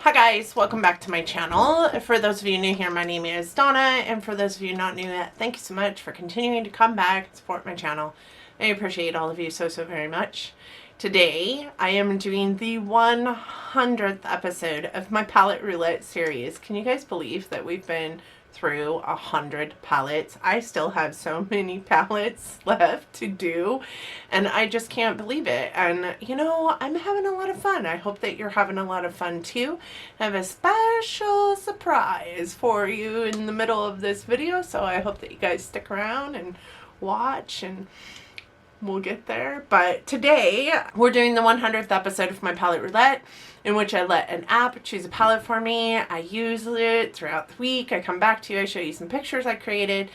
Hi guys, welcome back to my channel. For those of you new here, my name is Donna, and for those of you not new yet, thank you so much for continuing to come back and support my channel. I appreciate all of you so very much. Today, I am doing the 100th episode of my Palette Roulette series. Can you guys believe that we've been through 100 palettes? I still have so many palettes left to do, and I just can't believe it. And you know, I'm having a lot of fun. I hope that you're having a lot of fun too. I have a special surprise for you in the middle of this video, so I hope that you guys stick around and watch, and we'll get there. But today we're doing the 100th episode of my Palette Roulette, in which I let an app choose a palette for me. I use it throughout the week. I come back to you, I show you some pictures I created,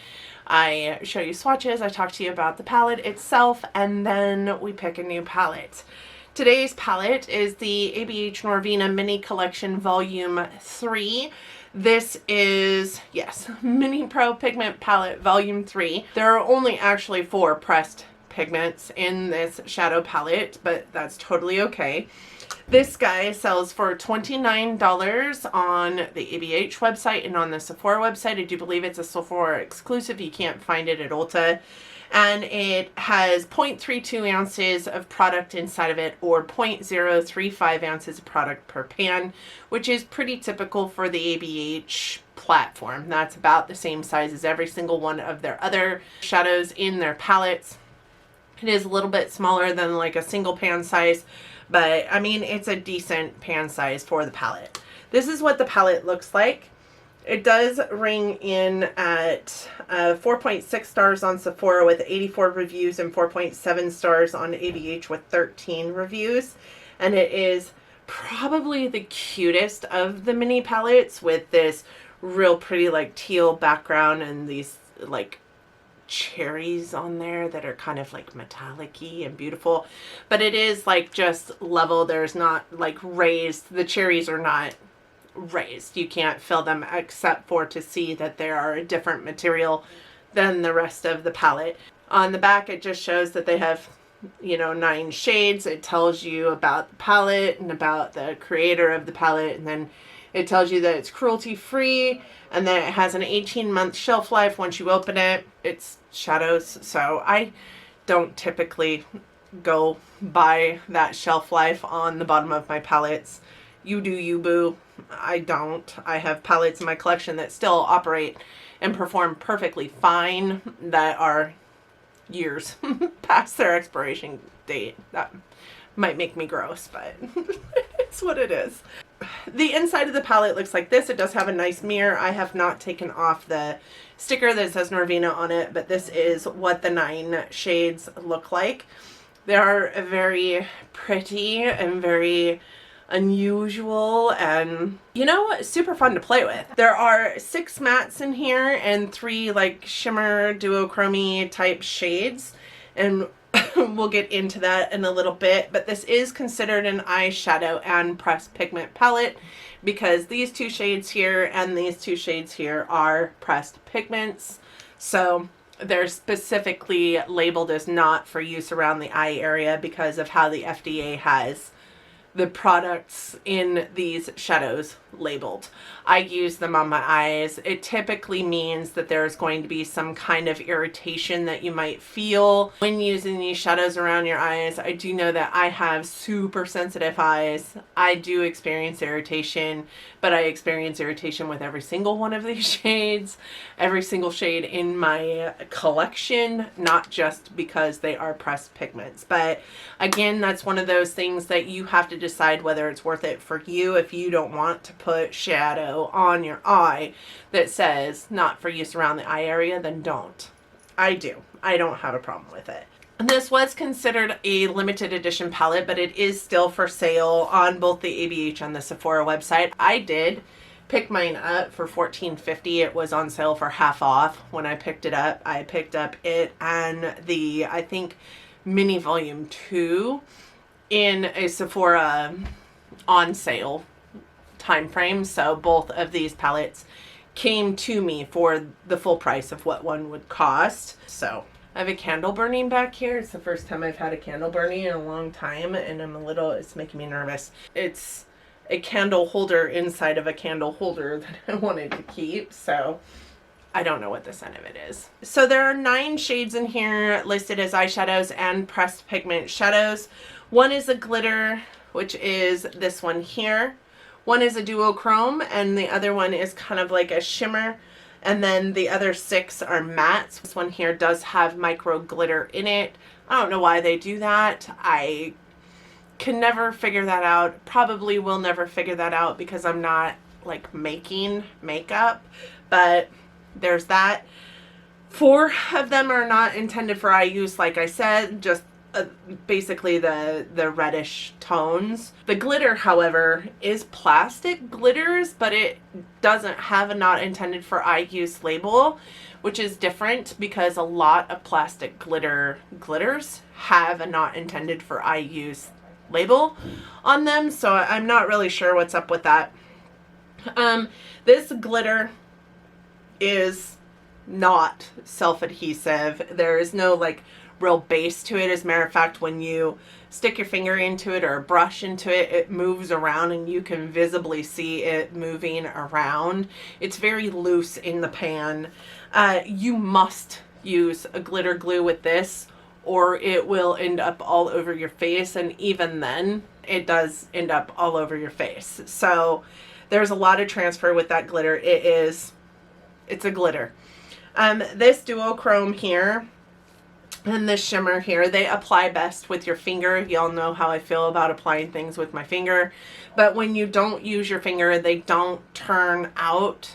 I show you swatches, I talk to you about the palette itself, and then we pick a new palette. Today's palette is the ABH Norvina Mini Collection Volume 3. This is, yes, Mini Pro Pigment Palette Volume 3. There are only actually 4 pressed pigments in this shadow palette, but that's totally okay. This guy sells for $29 on the ABH website and on the Sephora website. I do believe it's a Sephora exclusive. You can't find it at Ulta. And it has 0.32 ounces of product inside of it, or 0.035 ounces of product per pan, which is pretty typical for the ABH platform. That's about the same size as every single one of their other shadows in their palettes. It is a little bit smaller than like a single pan size, but I mean, it's a decent pan size for the palette. This is what the palette looks like. It does ring in at 4.6 stars on Sephora with 84 reviews and 4.7 stars on ABH with 13 reviews. And it is probably the cutest of the mini palettes, with this real pretty like teal background and these like cherries on there that are kind of like metallic-y and beautiful. But it is like just level. There's not like raised. The cherries are not raised. You can't fill them except for to see that they are a different material than the rest of the palette. On the back, it just shows that they have, you know, 9 shades. It tells you about the palette and about the creator of the palette, and then it tells you that it's cruelty-free, and then it has an 18-month shelf life once you open it. It's shadows, so I don't typically go by that shelf life on the bottom of my palettes. You do you, boo. I don't. I have palettes in my collection that still operate and perform perfectly fine, that are years past their expiration date. That might make me gross, but it's what it is. The inside of the palette looks like this. It does have a nice mirror. I have not taken off the sticker that says Norvina on it, but this is what the 9 shades look like. They are very pretty and very unusual, and you know, super fun to play with. There are 6 mattes in here and 3 like shimmer duochrome type shades, and we'll get into that in a little bit. But this is considered an eyeshadow and pressed pigment palette, because these 2 shades here and these 2 shades here are pressed pigments. So they're specifically labeled as not for use around the eye area because of how the FDA has the products in these shadows labeled. I use them on my eyes. It typically means that there's going to be some kind of irritation that you might feel when using these shadows around your eyes. I do know that I have super sensitive eyes. I do experience irritation, but I experience irritation with every single one of these shades, every single shade in my collection, not just because they are pressed pigments. But again, that's one of those things that you have to decide whether it's worth it for you. If you don't want to put shadow on your eye that says not for use around the eye area, then don't. I do. I don't have a problem with it. This was considered a limited edition palette, but it is still for sale on both the ABH and the Sephora website. I did pick mine up for $14.50. It was on sale for half off when I picked it up. I picked up it and the, I think, mini volume 2 in a Sephora on sale time frame. So both of these palettes came to me for the full price of what one would cost. So I have a candle burning back here. It's the first time I've had a candle burning in a long time, and it's making me nervous. It's a candle holder inside of a candle holder that I wanted to keep. So I don't know what the scent of it is. So there are 9 shades in here listed as eyeshadows and pressed pigment shadows. One is a glitter, which is this one here. One is a duochrome, and the other one is kind of like a shimmer. And then the other 6 are mattes. This one here does have micro glitter in it. I don't know why they do that. I can never figure that out. Probably will never figure that out because I'm not like making makeup, but there's that. 4 of them are not intended for eye use, like I said, just basically the reddish tones. The glitter, however, is plastic glitters, but it doesn't have a not intended for eye use label, which is different because a lot of plastic glitters have a not intended for eye use label on them, so I'm not really sure what's up with that. This glitter is not self-adhesive. There is no like real base to it. As a matter of fact, when you stick your finger into it or a brush into it, it moves around and you can visibly see it moving around. It's very loose in the pan. You must use a glitter glue with this or it will end up all over your face, and even then it does end up all over your face. So there's a lot of transfer with that glitter. It's a glitter. This duochrome here and this shimmer here, they apply best with your finger. Y'all know how I feel about applying things with my finger, but when you don't use your finger, they don't turn out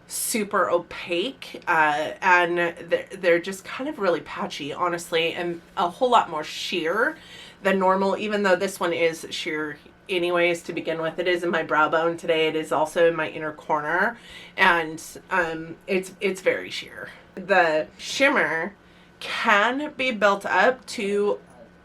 super opaque, and they're just kind of really patchy, honestly, and a whole lot more sheer than normal, even though this one is sheer anyways to begin with. It is in my brow bone today. It is also in my inner corner, and it's very sheer. The shimmer can be built up to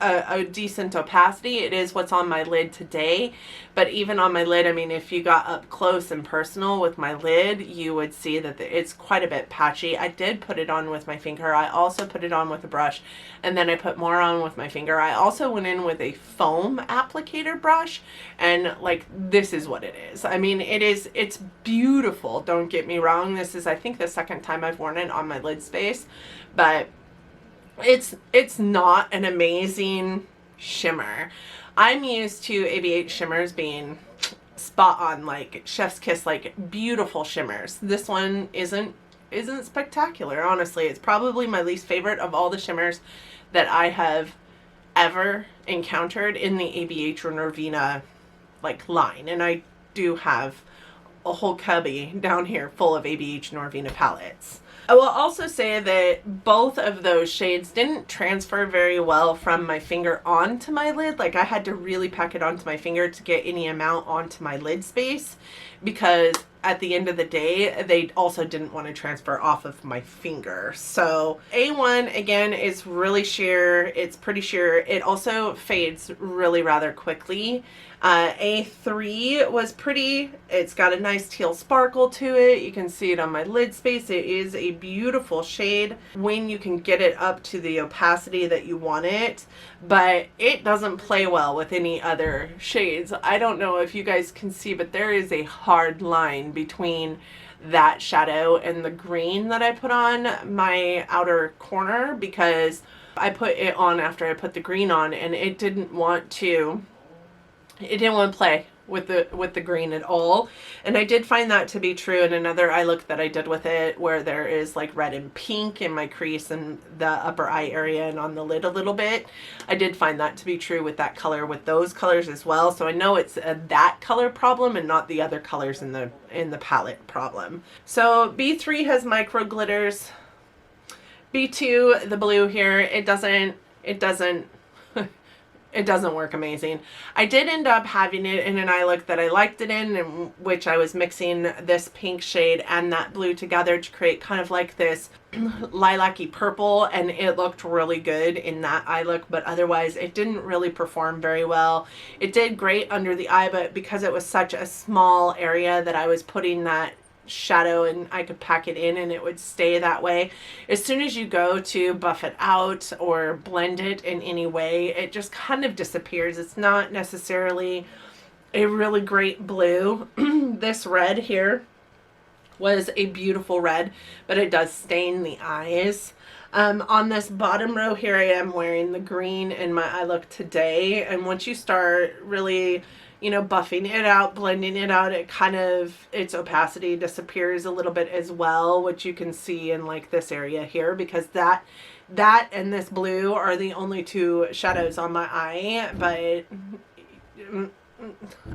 a decent opacity. It is what's on my lid today, but even on my lid, I mean, if you got up close and personal with my lid, you would see that it's quite a bit patchy. I did put it on with my finger. I also put it on with a brush, and then I put more on with my finger. I also went in with a foam applicator brush, and like, this is what it is. I mean, it's beautiful, don't get me wrong. This is, I think, the second time I've worn it on my lid space, but it's not an amazing shimmer. I'm used to ABH shimmers being spot on, like chef's kiss, like beautiful shimmers. This one isn't spectacular, honestly. It's probably my least favorite of all the shimmers that I have ever encountered in the ABH or Norvina like line, and I do have a whole cubby down here full of ABH Norvina palettes. I will also say that both of those shades didn't transfer very well from my finger onto my lid. Like, I had to really pack it onto my finger to get any amount onto my lid space, because at the end of the day, they also didn't want to transfer off of my finger. So A1, again, is really sheer. It's pretty sheer. It also fades really rather quickly. A3 was pretty. It's got a nice teal sparkle to it. You can see it on my lid space. It is a beautiful shade when you can get it up to the opacity that you want it, but it doesn't play well with any other shades. I don't know if you guys can see, but there is a hard line between that shadow and the green that I put on my outer corner, because I put it on after I put the green on, and it didn't want to play with the green at all. And I did find that to be true in another eye look that I did with it, where there is like red and pink in my crease and the upper eye area and on the lid a little bit. I did find that to be true with that color, with those colors as well. So I know it's that color problem and not the other colors in the palette problem. So B3 has micro glitters. B2, the blue here, it doesn't work amazing. I did end up having it in an eye look that I liked it in which I was mixing this pink shade and that blue together to create kind of like this lilac-y purple, and it looked really good in that eye look, but otherwise it didn't really perform very well. It did great under the eye, but because it was such a small area that I was putting that shadow and I could pack it in and it would stay that way, as soon as you go to buff it out or blend it in any way, it just kind of disappears. It's not necessarily a really great blue. This red here was a beautiful red, but it does stain the eyes. On this bottom row here, I am wearing the green in my eye look today. And once you start really, you know, buffing it out, blending it out, it kind of, its opacity disappears a little bit as well, which you can see in like this area here, because that and this blue are the only two shadows on my eye. But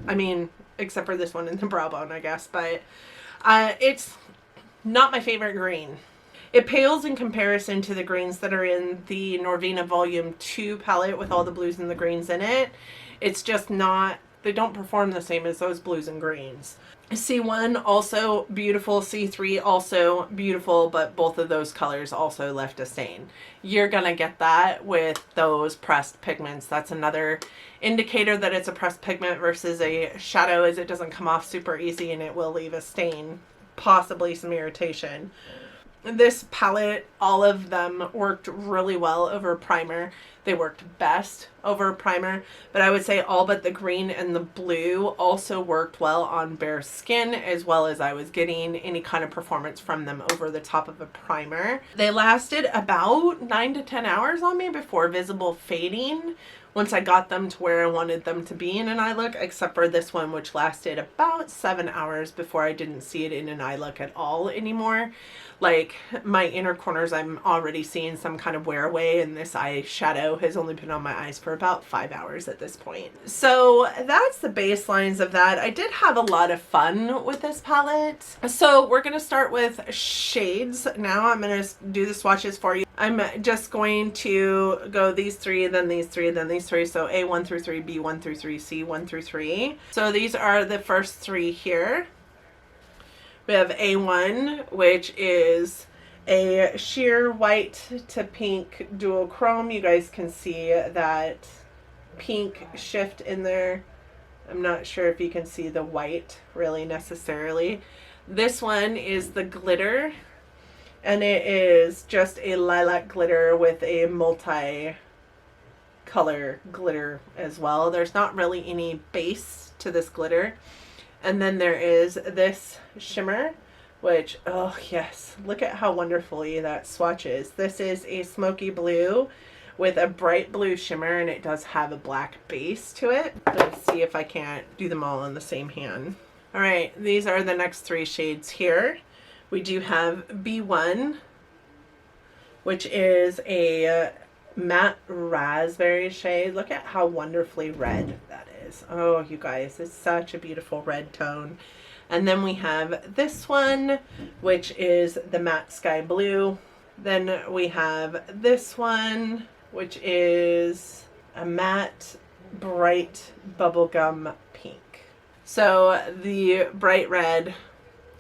I mean, except for this one in the brow bone, I guess. But it's not my favorite green. It pales in comparison to the greens that are in the Norvina Volume 2 palette with all the blues and the greens in it. It's just not, they don't perform the same as those blues and greens. C1 also beautiful, C3 also beautiful, but both of those colors also left a stain. You're gonna get that with those pressed pigments. That's another indicator that it's a pressed pigment versus a shadow, is it doesn't come off super easy and it will leave a stain, possibly some irritation. This palette, all of them worked really well over primer. They worked best over primer, but I would say all but the green and the blue also worked well on bare skin, as well as I was getting any kind of performance from them over the top of a primer. They lasted about 9 to 10 hours on me before visible fading, once I got them to where I wanted them to be in an eye look, except for this one, which lasted about 7 hours before I didn't see it in an eye look at all anymore. Like my inner corners, I'm already seeing some kind of wear away, and this eyeshadow has only been on my eyes for about 5 hours at this point. So that's the baselines of that. I did have a lot of fun with this palette. So we're going to start with shades. Now I'm going to do the swatches for you. I'm just going to go these three, then these three, then these three. So A1 through 3, B1 through 3, C1 through 3. So these are the first three here. We have A1, which is a sheer white to pink dual chrome. You guys can see that pink shift in there. I'm not sure if you can see the white really necessarily. This one is the glitter, and it is just a lilac glitter with a multi-color glitter as well. There's not really any base to this glitter. And then there is this shimmer, which, oh yes, look at how wonderfully that swatches. This is a smoky blue with a bright blue shimmer, and it does have a black base to it. Let's see if I can't do them all in the same hand. All right, these are the next three shades here. We do have B1, which is a matte raspberry shade. Look at how wonderfully red that is. Oh, you guys, it's such a beautiful red tone. And then we have this one, which is the matte sky blue. Then we have this one, which is a matte bright bubblegum pink. So the bright red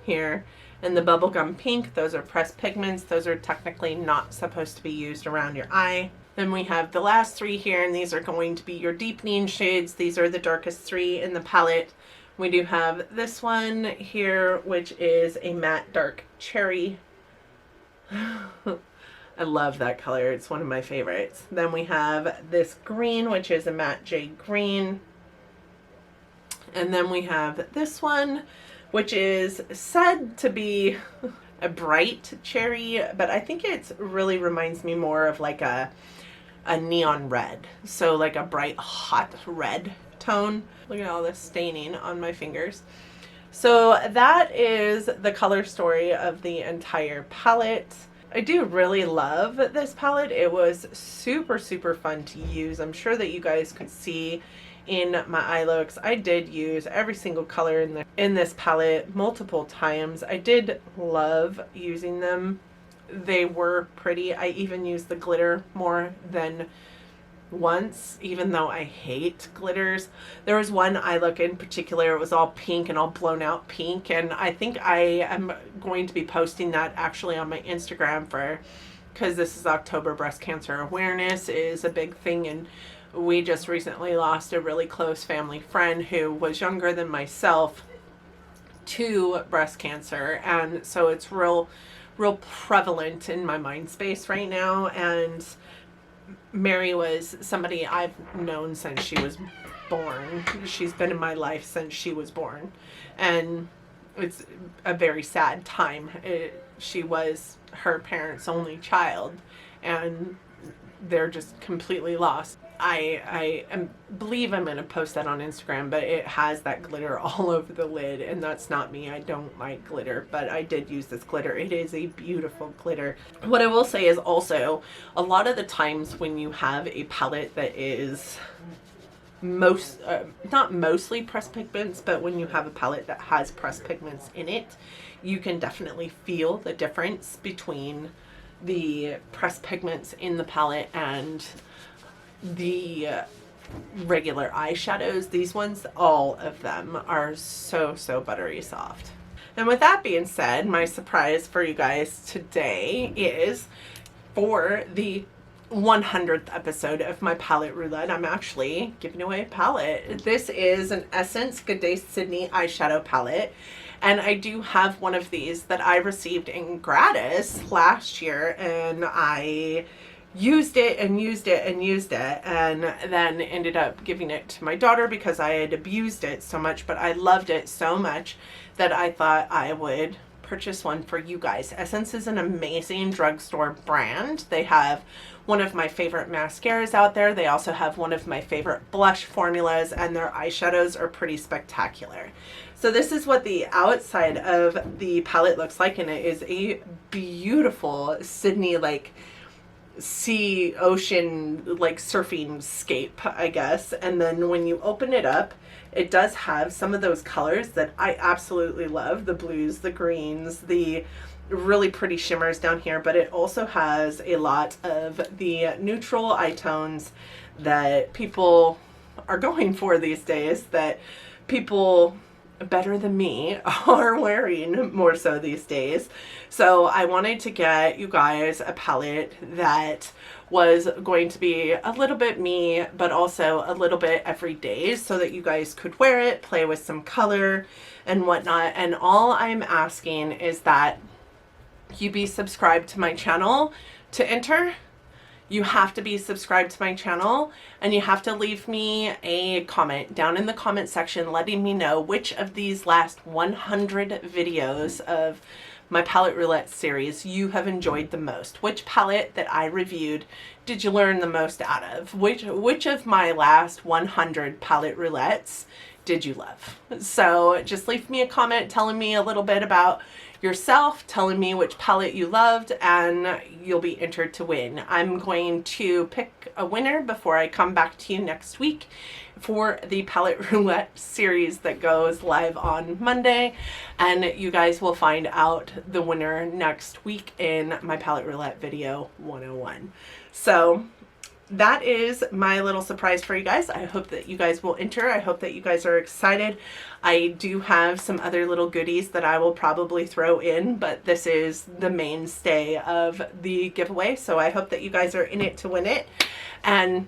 here and the bubblegum pink, those are pressed pigments. Those are technically not supposed to be used around your eye. Then we have the last three here, and these are going to be your deepening shades. These are the darkest three in the palette. We do have this one here, which is a matte dark cherry. I love that color. It's one of my favorites. Then we have this green, which is a matte jade green. And then we have this one, which is said to be a bright cherry, but I think it really reminds me more of like a neon red. So like a bright hot red tone. Look at all this staining on my fingers. So that is the color story of the entire palette. I do really love this palette. It was super, super fun to use. I'm sure that you guys could see in my eye looks, I did use every single color in this palette multiple times. I did love using them. They were pretty. I even used the glitter more than once, even though I hate glitters. There was one eye look in particular, it was all pink and all blown out pink, and I think I am going to be posting that actually on my Instagram because this is October. Breast cancer awareness is a big thing, and we just recently lost a really close family friend who was younger than myself to breast cancer, and so it's real prevalent in my mind space right now. And Mary was somebody I've known since she was born. She's been in my life since she was born. And it's a very sad time. She was her parents' only child, and they're just completely lost. I believe I'm going to post that on Instagram, but it has that glitter all over the lid, and that's not me. I don't like glitter, but I did use this glitter. It is a beautiful glitter. What I will say is also, a lot of the times when you have a palette that is not mostly pressed pigments, but when you have a palette that has pressed pigments in it, you can definitely feel the difference between the pressed pigments in the palette and the regular eyeshadows. These ones, all of them are so buttery soft. And with that being said, my surprise for you guys today is for the 100th episode of my Palette Roulette, I'm actually giving away a palette. This is an Essence Good Day Sydney eyeshadow palette, and I do have one of these that I received in gratis last year, and I used it and used it and used it, and then ended up giving it to my daughter because I had abused it so much, but I loved it so much that I thought I would purchase one for you guys. Essence is an amazing drugstore brand. They have one of my favorite mascaras out there. They also have one of my favorite blush formulas, and their eyeshadows are pretty spectacular. So this is what the outside of the palette looks like, and it is a beautiful Sydney, like, sea, ocean, like surfing scape, I guess. And then when you open it up, it does have some of those colors that I absolutely love. The blues, the greens, the really pretty shimmers down here, but it also has a lot of the neutral eye tones that people are going for these days, that people better than me are wearing more so these days. So I wanted to get you guys a palette that was going to be a little bit me, but also a little bit everyday, so that you guys could wear it, play with some color and whatnot. And all I'm asking is that you be subscribed to my channel to enter. You have to be subscribed to my channel, and you have to leave me a comment down in the comment section letting me know which of these last 100 videos of my Palette Roulette series you have enjoyed the most. Which palette that I reviewed did you learn the most out of? Which of my last 100 Palette Roulettes did you love? So just leave me a comment telling me a little bit about yourself, telling me which palette you loved, and you'll be entered to win. I'm going to pick a winner before I come back to you next week for the Palette Roulette series that goes live on Monday, and you guys will find out the winner next week in my Palette Roulette video 101. So that is my little surprise for you guys. I hope that you guys will enter. I hope that you guys are excited. I do have some other little goodies that I will probably throw in, but this is the mainstay of the giveaway. So I hope that you guys are in it to win it. And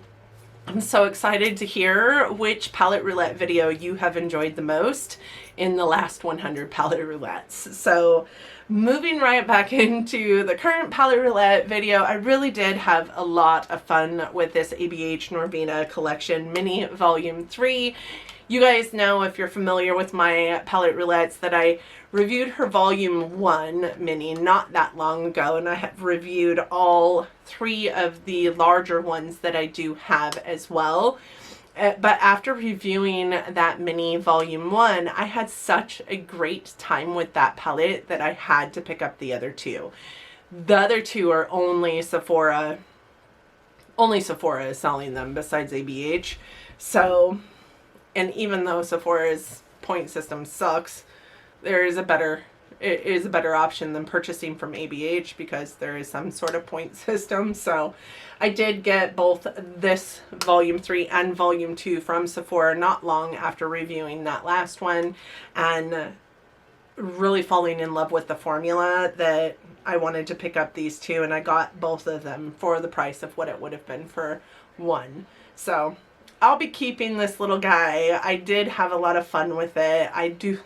I'm so excited to hear which Palette Roulette video you have enjoyed the most in the last 100 Palette Roulettes. So moving right back into the current Palette Roulette video, I really did have a lot of fun with this ABH Norvina Collection Mini Volume 3. You guys know, if you're familiar with my Palette Roulettes, that I reviewed her Volume 1 mini not that long ago, and I have reviewed all 3 of the larger ones that I do have as well. But after reviewing that mini Volume 1, I had such a great time with that palette that I had to pick up the other 2. The other 2 are only Sephora. Only Sephora is selling them besides ABH. So, and even though Sephora's point system sucks, it is a better option than purchasing from ABH because there is some sort of point system. So I did get both this Volume 3 and Volume 2 from Sephora not long after reviewing that last one, and really falling in love with the formula that I wanted to pick up these 2, and I got both of them for the price of what it would have been for one. So I'll be keeping this little guy. I did have a lot of fun with it. I do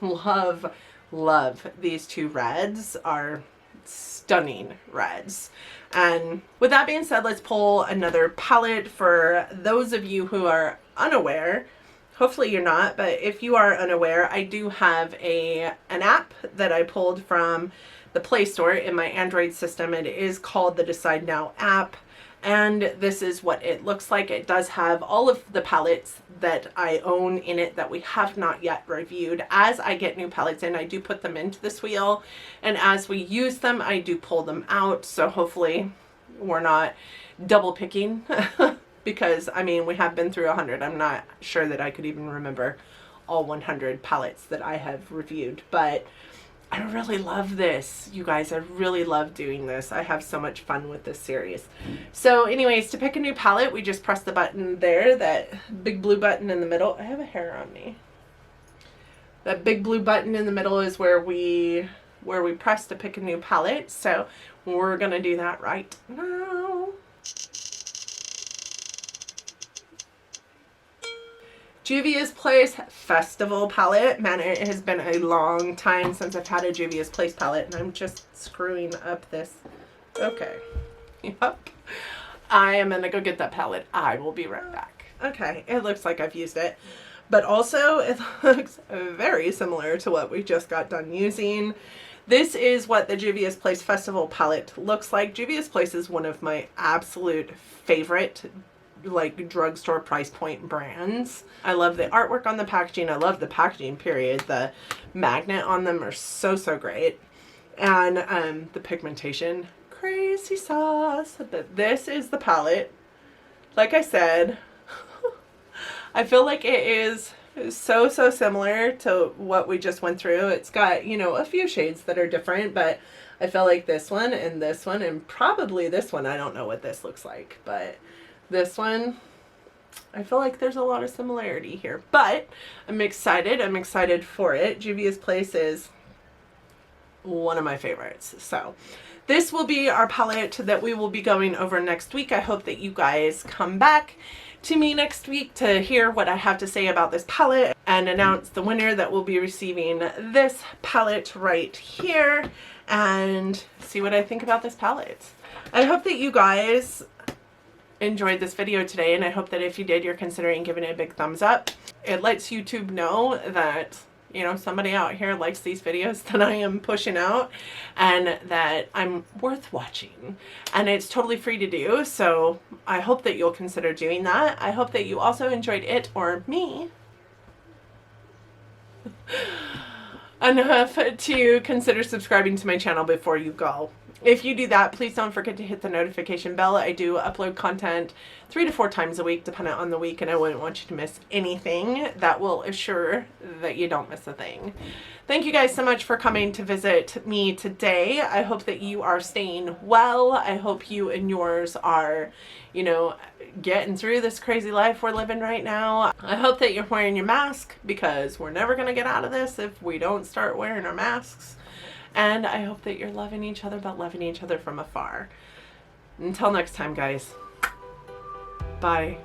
love these 2 reds. Are stunning reds. And with that being said, let's pull another palette. For those of you who are unaware, hopefully you're not, but if you are unaware, I do have an app that I pulled from the Play Store in my Android system. It is called the Decide Now app, and this is what it looks like. It does have all of the palettes that I own in it that we have not yet reviewed. As I get new palettes in, I do put them into this wheel, and as we use them, I do pull them out, so hopefully we're not double picking. Because, I mean, we have been through 100. I'm not sure that I could even remember all 100 palettes that I have reviewed. But I really love this, you guys. I really love doing this. I have so much fun with this series. So anyways, to pick a new palette, we just press the button there, that big blue button in the middle. I have a hair on me. That big blue button in the middle is where we press to pick a new palette. So we're going to do that right now. Juvia's Place Festival palette. Man, it has been a long time since I've had a Juvia's Place palette, and I'm just screwing up this. Okay. Yep. I am gonna go get that palette. I will be right back. Okay, it looks like I've used it, but also it looks very similar to what we just got done using. This is what the Juvia's Place Festival palette looks like. Juvia's Place is one of my absolute favorite like drugstore price point brands. I love the artwork on the packaging. I love the packaging, period. The magnet on them are so great. And the pigmentation, crazy sauce. But this is the palette. Like I said, I feel like it is so similar to what we just went through. It's got, you know, a few shades that are different, but I feel like this one and probably this one, I don't know what this looks like, but this one, I feel like there's a lot of similarity here, but I'm excited. I'm excited for it. Juvia's Place is one of my favorites. So this will be our palette that we will be going over next week. I hope that you guys come back to me next week to hear what I have to say about this palette and announce the winner that will be receiving this palette right here, and see what I think about this palette. I hope that you guys enjoyed this video today, and I hope that if you did, you're considering giving it a big thumbs up. It lets YouTube know that, you know, somebody out here likes these videos that I am pushing out and that I'm worth watching, and it's totally free to do. So I hope that you'll consider doing that. I hope that you also enjoyed it or me enough to consider subscribing to my channel before you go. If you do that, please don't forget to hit the notification bell. I do upload content 3 to 4 times a week, depending on the week, and I wouldn't want you to miss anything. That will assure that you don't miss a thing. Thank you guys so much for coming to visit me today. I hope that you are staying well. I hope you and yours are, you know, getting through this crazy life we're living right now. I hope that you're wearing your mask, because we're never going to get out of this if we don't start wearing our masks. And I hope that you're loving each other, but loving each other from afar. Until next time, guys. Bye.